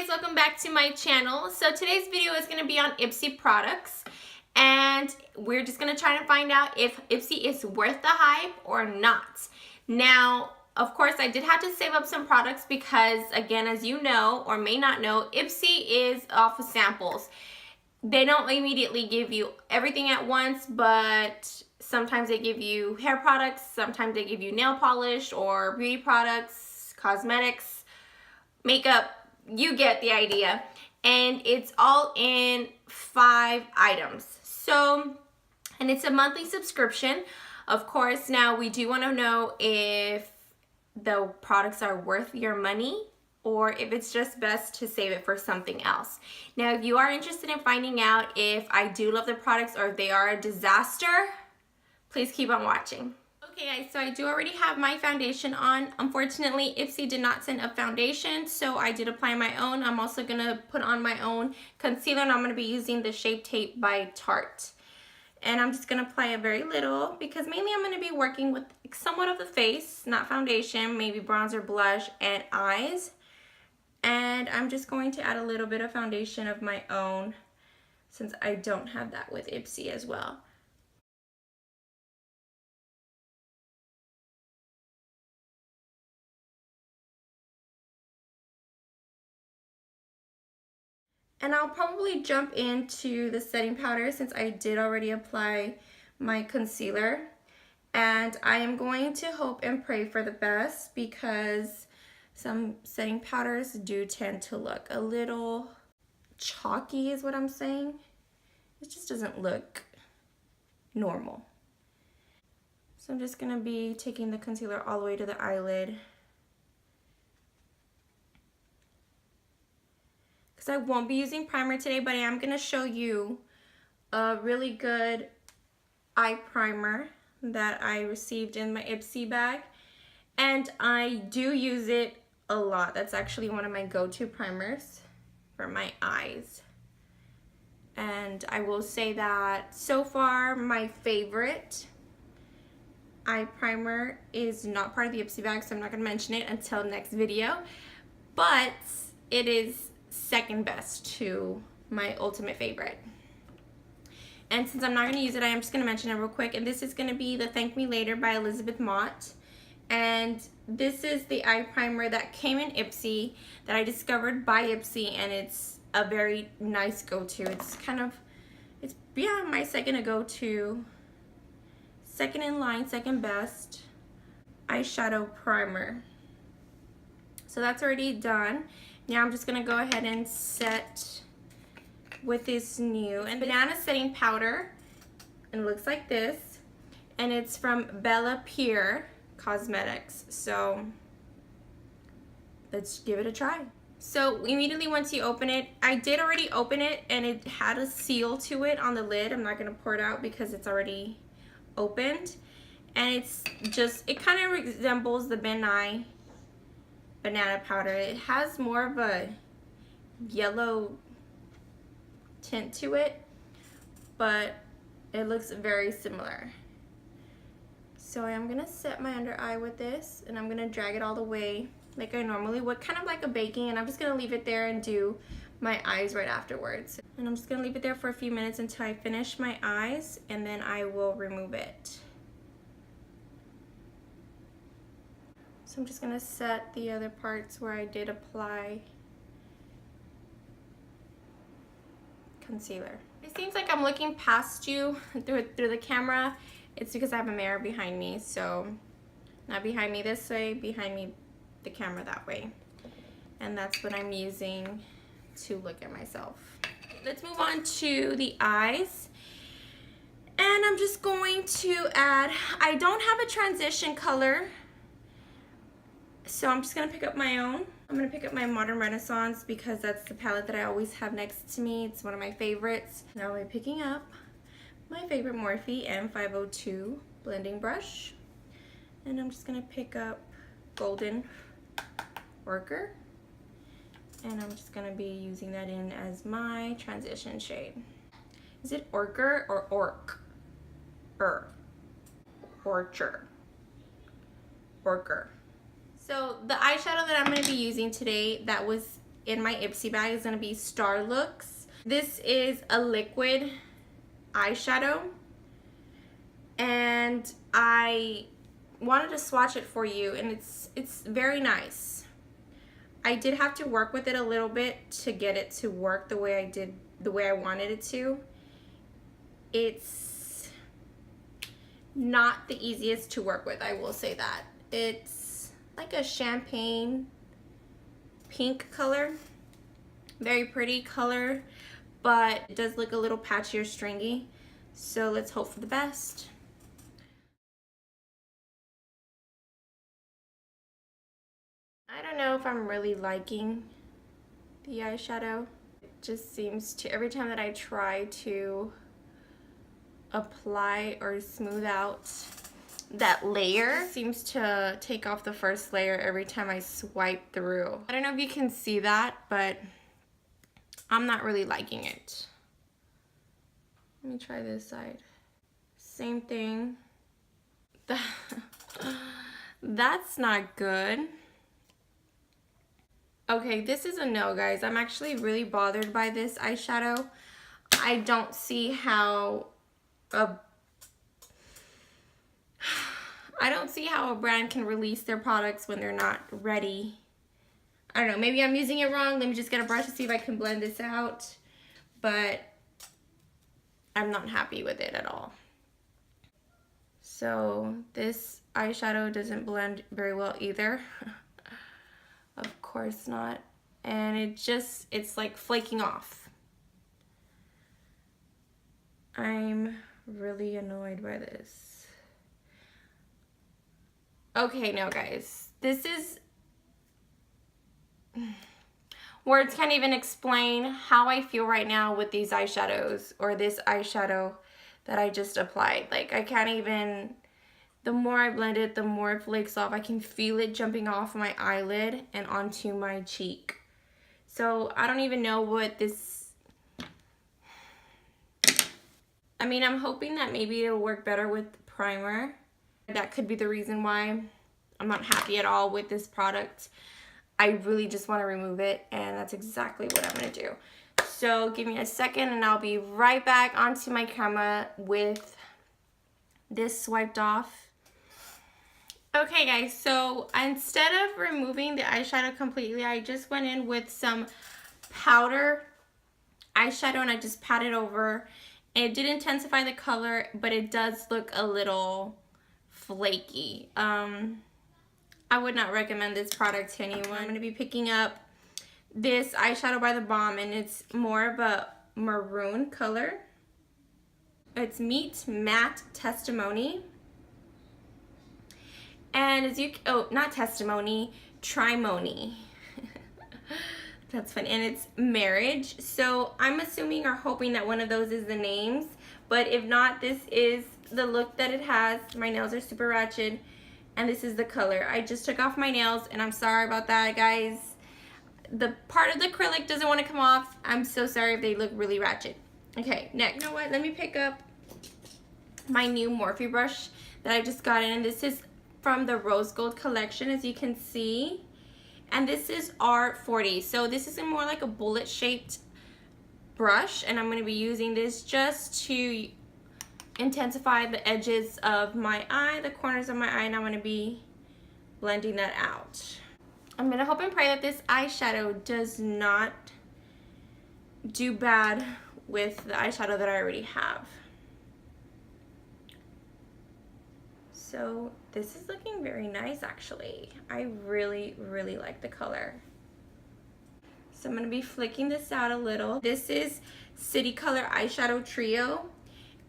guys, welcome back to my channel. So today's video is going to be on Ipsy products, and we're just going to try to find out if Ipsy is worth the hype or not. Now, of course, I did have to save up some products because, again, as you know or may not know, Ipsy is off of samples. They don't immediately give you everything at once, but sometimes they give you hair products, sometimes they give you nail polish or beauty products, cosmetics, makeup. You get the idea. And it's all in 5 items. So, and it's a monthly subscription. Of course, now we do want to know if the products are worth your money or if it's just best to save it for something else. Now, if you are interested in finding out if I do love the products or if they are a disaster, please keep on watching. Okay guys, so I do already have my foundation on. Unfortunately, Ipsy did not send a foundation, so I did apply my own. I'm also gonna put on my own concealer, and I'm gonna be using the Shape Tape by Tarte. And I'm just gonna apply a very little because mainly I'm gonna be working with somewhat of the face, not foundation, maybe bronzer, blush, and eyes. And I'm just going to add a little bit of foundation of my own since I don't have that with Ipsy as well. And I'll probably jump into the setting powder since I did already apply my concealer. And I am going to hope and pray for the best because some setting powders do tend to look a little chalky is what I'm saying. It just doesn't look normal. So I'm just gonna be taking the concealer all the way to the eyelid. I won't be using primer today, but I am going to show you a really good eye primer that I received in my Ipsy bag, and I do use it a lot. That's actually one of my go-to primers for my eyes, and I will say that so far my favorite eye primer is not part of the Ipsy bag, so I'm not going to mention it until next video, but it is second best to my ultimate favorite. And since I'm not going to use it, I am just going to mention it real quick. And this is going to be the Thank Me Later by Elizabeth Mott. And this is the eye primer that came in Ipsy that I discovered by Ipsy, and it's a very nice go-to. It's kind of, it's yeah, my second to go-to, second in line, second best eyeshadow primer. So that's already done. Now I'm just going to go ahead and set with this new and banana setting powder, and it looks like this, and it's from Bella Pure Cosmetics. So let's give it a try. So immediately once you open it, I did already open it and it had a seal to it on the lid. I'm not going to pour it out because it's already opened, and it's just, it kind of resembles the Ben Nye banana powder. It has more of a yellow tint to it, but it looks very similar. So I am gonna set my under eye with this, and I'm gonna drag it all the way like I normally would, kind of like a baking, and I'm just gonna leave it there and do my eyes right afterwards. And I'm just gonna leave it there for a few minutes until I finish my eyes, and then I will remove it. So I'm just going to set the other parts where I did apply concealer. It seems like I'm looking past you through the camera. It's because I have a mirror behind me. So not behind me this way, behind me the camera that way. And that's what I'm using to look at myself. Let's move on to the eyes. And I'm just going to add, I don't have a transition color, so I'm just going to pick up my own. I'm going to pick up my Modern Renaissance because that's the palette that I always have next to me. It's one of my favorites. Now I'm picking up my favorite Morphe M502 blending brush. And I'm just going to pick up Golden Worker. And I'm just going to be using that in as my transition shade. Is it Orcher or Orc? Orcher. So the eyeshadow that I'm going to be using today that was in my Ipsy bag is going to be Starlook's. This is a liquid eyeshadow, and I wanted to swatch it for you, and it's very nice. I did have to work with it a little bit to get it to work the way I wanted it to. It's not the easiest to work with, I will say that. It's like a champagne pink color, very pretty color, but it does look a little patchy or stringy, so let's hope for the best. I don't know if I'm really liking the eyeshadow. It just seems to, every time that I try to apply or smooth out that layer, it seems to take off the first layer every time I swipe through. I don't know if you can see that, but I'm not really liking it. Let me try this side. Same thing. That's not good. Okay, this is a no, guys. I'm actually really bothered by this eyeshadow. I don't see how a brand can release their products when they're not ready. I don't know, maybe I'm using it wrong. Let me just get a brush to see if I can blend this out. But I'm not happy with it at all. So this eyeshadow doesn't blend very well either. Of course not. And it's like flaking off. I'm really annoyed by this. Okay, no guys, this is, words can't even explain how I feel right now with these eyeshadows, or this eyeshadow that I just applied. Like, I can't even, the more I blend it, the more it flakes off. I can feel it jumping off my eyelid and onto my cheek. So I don't even know what this, I mean, I'm hoping that maybe it'll work better with primer. That could be the reason why I'm not happy at all with this product. I really just want to remove it, and that's exactly what I'm going to do. So give me a second and I'll be right back onto my camera with this swiped off. Okay guys, so instead of removing the eyeshadow completely, I just went in with some powder eyeshadow and I just patted over. And it did intensify the color, but it does look a little flaky. I would not recommend this product to anyone. I'm going to be picking up this eyeshadow by the Balm, and it's more of a maroon color. It's Meet Matte Testimony. And as you, oh, not Testimony, Trimony. That's fun. And it's Marriage. So I'm assuming or hoping that one of those is the names. But if not, this is the look that it has. My nails are super ratchet. And this is the color. I just took off my nails, and I'm sorry about that, guys. The part of the acrylic doesn't want to come off. I'm so sorry if they look really ratchet. Okay, next. You know what? Let me pick up my new Morphe brush that I just got in. And this is from the Rose Gold collection, as you can see. And this is R40. So this is more like a bullet shaped brush. And I'm going to be using this just to intensify the edges of my eye, the corners of my eye, and I'm going to be blending that out. I'm going to hope and pray that this eyeshadow does not do bad with the eyeshadow that I already have. So this is looking very nice, actually. I really, really like the color. So I'm going to be flicking this out a little. This is City Color Eyeshadow Trio,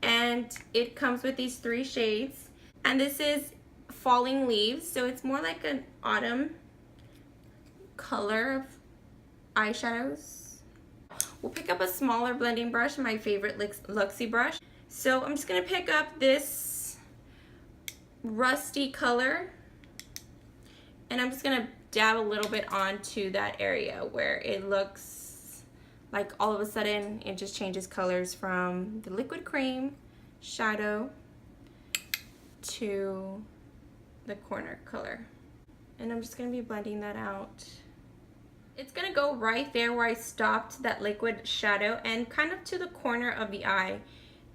and it comes with these 3 shades. And this is Falling Leaves, so it's more like an autumn color of eyeshadows. We'll pick up a smaller blending brush, my favorite Luxie brush. So I'm just going to pick up this rusty color, and I'm just going to dab a little bit onto that area where it looks like all of a sudden it just changes colors from the liquid cream shadow to the corner color. And I'm just going to be blending that out. It's gonna go right there where I stopped that liquid shadow and kind of to the corner of the eye,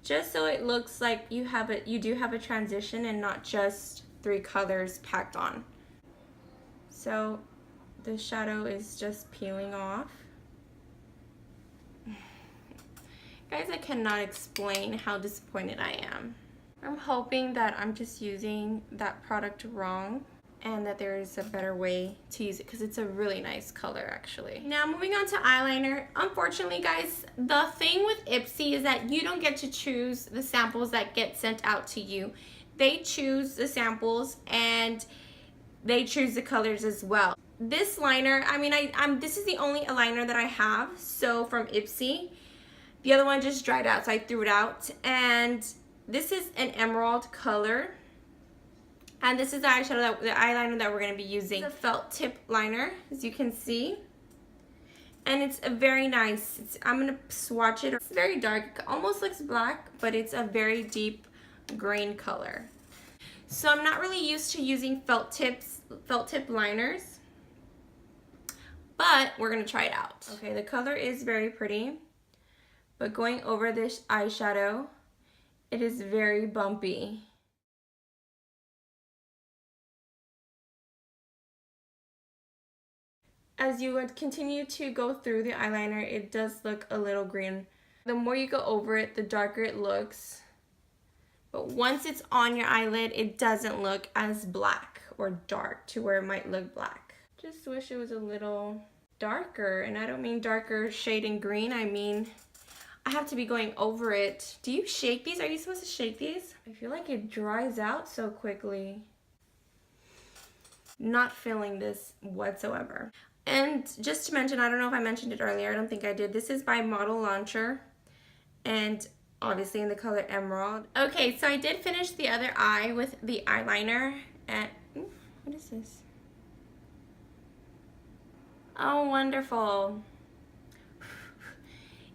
just so it looks like you do have a transition and not just 3 colors packed on. So the shadow is just peeling off. Guys, I cannot explain how disappointed I am. I'm hoping that I'm just using that product wrong and that there is a better way to use it because it's a really nice color actually. Now moving on to eyeliner. Unfortunately guys, the thing with Ipsy is that you don't get to choose the samples that get sent out to you. They choose the samples and they choose the colors as well. This liner, I mean, this is the only eyeliner that I have, so from Ipsy. The other one just dried out, so I threw it out. And this is an emerald color. And this is the eyeshadow, the eyeliner that we're going to be using. It's a felt tip liner, as you can see. And it's a very nice. I'm going to swatch it. It's very dark. It almost looks black, but it's a very deep green color. So I'm not really used to using felt tip liners. But we're going to try it out. Okay, the color is very pretty. But going over this eyeshadow, it is very bumpy. As you would continue to go through the eyeliner, it does look a little green. The more you go over it, the darker it looks. But once it's on your eyelid, it doesn't look as black or dark to where it might look black. Just wish it was a little darker. And I don't mean darker shade in green, I mean I have to be going over it. Do you shake these? Are you supposed to shake these? I feel like it dries out so quickly. Not feeling this whatsoever. And just to mention, I don't know if I mentioned it earlier, I don't think I did. This is by Model Launcher and obviously in the color Emerald. Okay, so I did finish the other eye with the eyeliner and what is this? Oh, wonderful.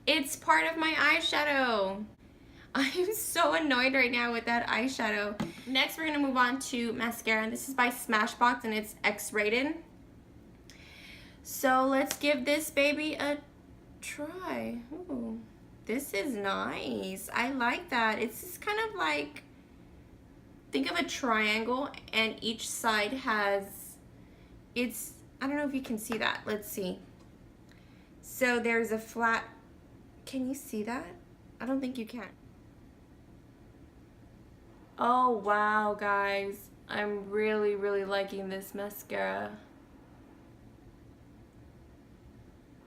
It's part of my eyeshadow. I'm so annoyed right now with that eyeshadow. Next, we're gonna move on to mascara. This is by Smashbox and it's X-rated. So let's give this baby a try. Ooh, this is nice. I like that. It's just kind of like, think of a triangle and each side has, I don't know if you can see that. Let's see. So there's a flat, can you see that? I don't think you can. Oh wow, guys. I'm really, really liking this mascara.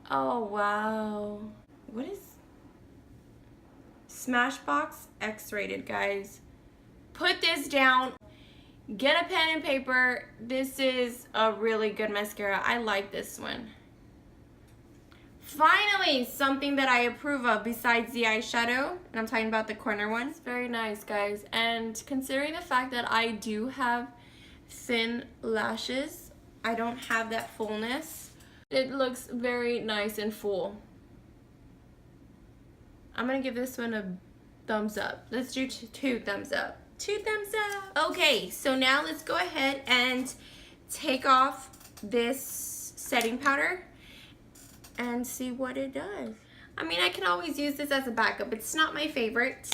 Oh wow. What is Smashbox X-rated, guys? Put this down. Get a pen and paper. This is a really good mascara. I like this one. Finally, something that I approve of besides the eyeshadow, and I'm talking about the corner one. It's very nice, guys, and considering the fact that I do have thin lashes, I don't have that fullness, it looks very nice and full. I'm gonna give this one a thumbs up. Let's do 2 thumbs up. 2 thumbs up. Okay, so now let's go ahead and take off this setting powder and see what it does. I mean, I can always use this as a backup. It's not my favorite.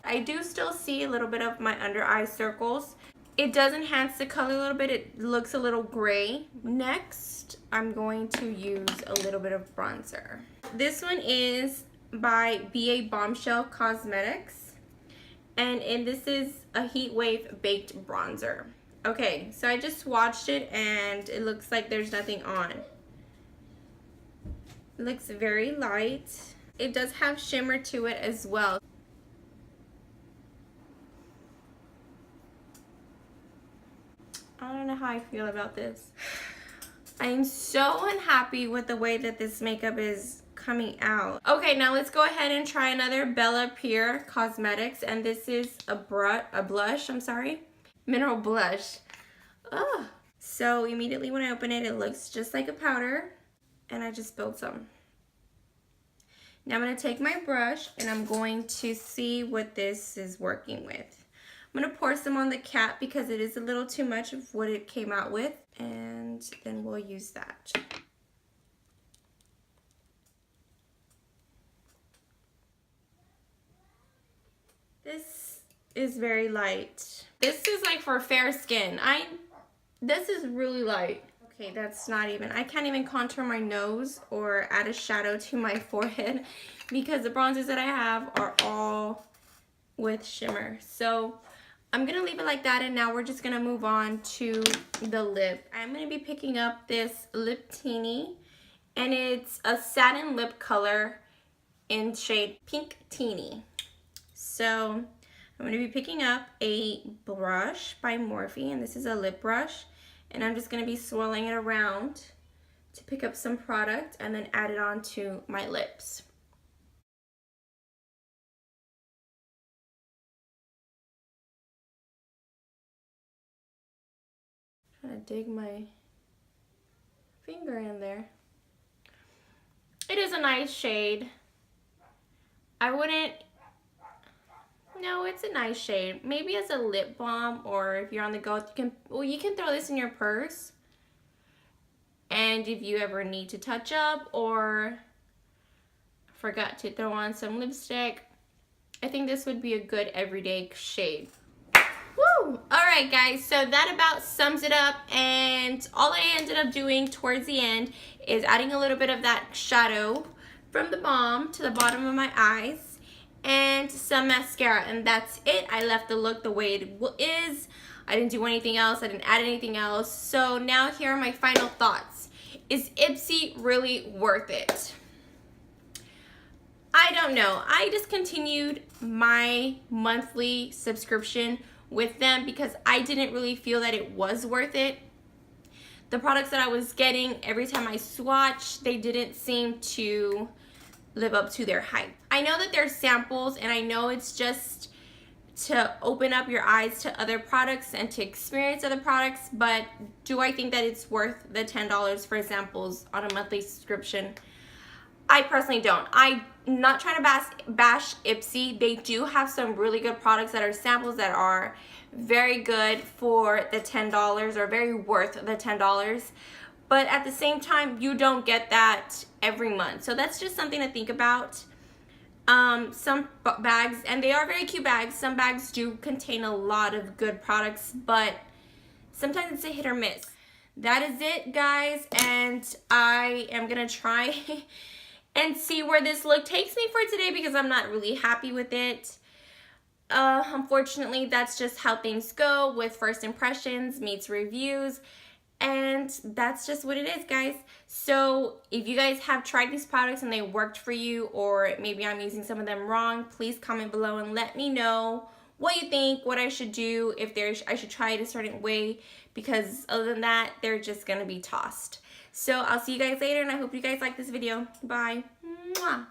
I do still see a little bit of my under eye circles. It does enhance the color a little bit. It looks a little gray. Next, I'm going to use a little bit of bronzer. This one is by BA Bombshell Cosmetics. And this is a Heat Wave Baked Bronzer. Okay, so I just swatched it and it looks like there's nothing on. It looks very light. It does have shimmer to it as well. I don't know how I feel about this. I am so unhappy with the way that this makeup is coming out. Okay, now let's go ahead and try another Bella Pure Cosmetics, and this is a blush, mineral blush. Ugh. So immediately when I open it, it looks just like a powder. And I just spilled some. Now I'm going to take my brush and I'm going to see what this is working with. I'm going to pour some on the cap because it is a little too much of what it came out with. And then we'll use that. is very light. This is like for fair skin. This is really light. Okay, that's not even, I can't even contour my nose or add a shadow to my forehead because the bronzers that I have are all with shimmer. So I'm gonna leave it like that, and now we're just gonna move on to the lip. I'm gonna be picking up this Lip Teeny, and it's a satin lip color in shade Pink Teeny. So I'm gonna be picking up a brush by Morphe, and this is a lip brush. And I'm just going to be swirling it around to pick up some product and then add it on to my lips. Trying to dig my finger in there. It is a nice shade. I wouldn't, no, it's a nice shade. Maybe as a lip balm, or if you're on the go, you can throw this in your purse. And if you ever need to touch up or forgot to throw on some lipstick, I think this would be a good everyday shade. Woo! Alright guys, so that about sums it up, and all I ended up doing towards the end is adding a little bit of that shadow from the Balm to the bottom of my eyes and some mascara, and that's it. I left the look the way it is. I didn't do anything else. I didn't add anything else. So now here are my final thoughts. Is Ipsy really worth it? I don't know. I discontinued my monthly subscription with them because I didn't really feel that it was worth it. The products that I was getting, every time I swatched, they didn't seem to live up to their hype. I know that there's samples, and I know it's just to open up your eyes to other products and to experience other products, but do I think that it's worth the $10 for samples on a monthly subscription? I personally don't. I'm not trying to bash Ipsy. They do have some really good products that are samples that are very good for the $10, or very worth the $10. But at the same time, you don't get that every month. So that's just something to think about. Some bags, and they are very cute bags, some bags do contain a lot of good products, but sometimes it's a hit or miss. That is it, guys, and I am gonna try and see where this look takes me for today because I'm not really happy with it. Unfortunately, that's just how things go with first impressions meets reviews. And that's just what it is, guys. So if you guys have tried these products and they worked for you, or maybe I'm using some of them wrong, please comment below and let me know what you think, what I should do, if I should try it a certain way, because other than that, they're just gonna be tossed. So I'll see you guys later, and I hope you guys like this video. Bye. Mwah.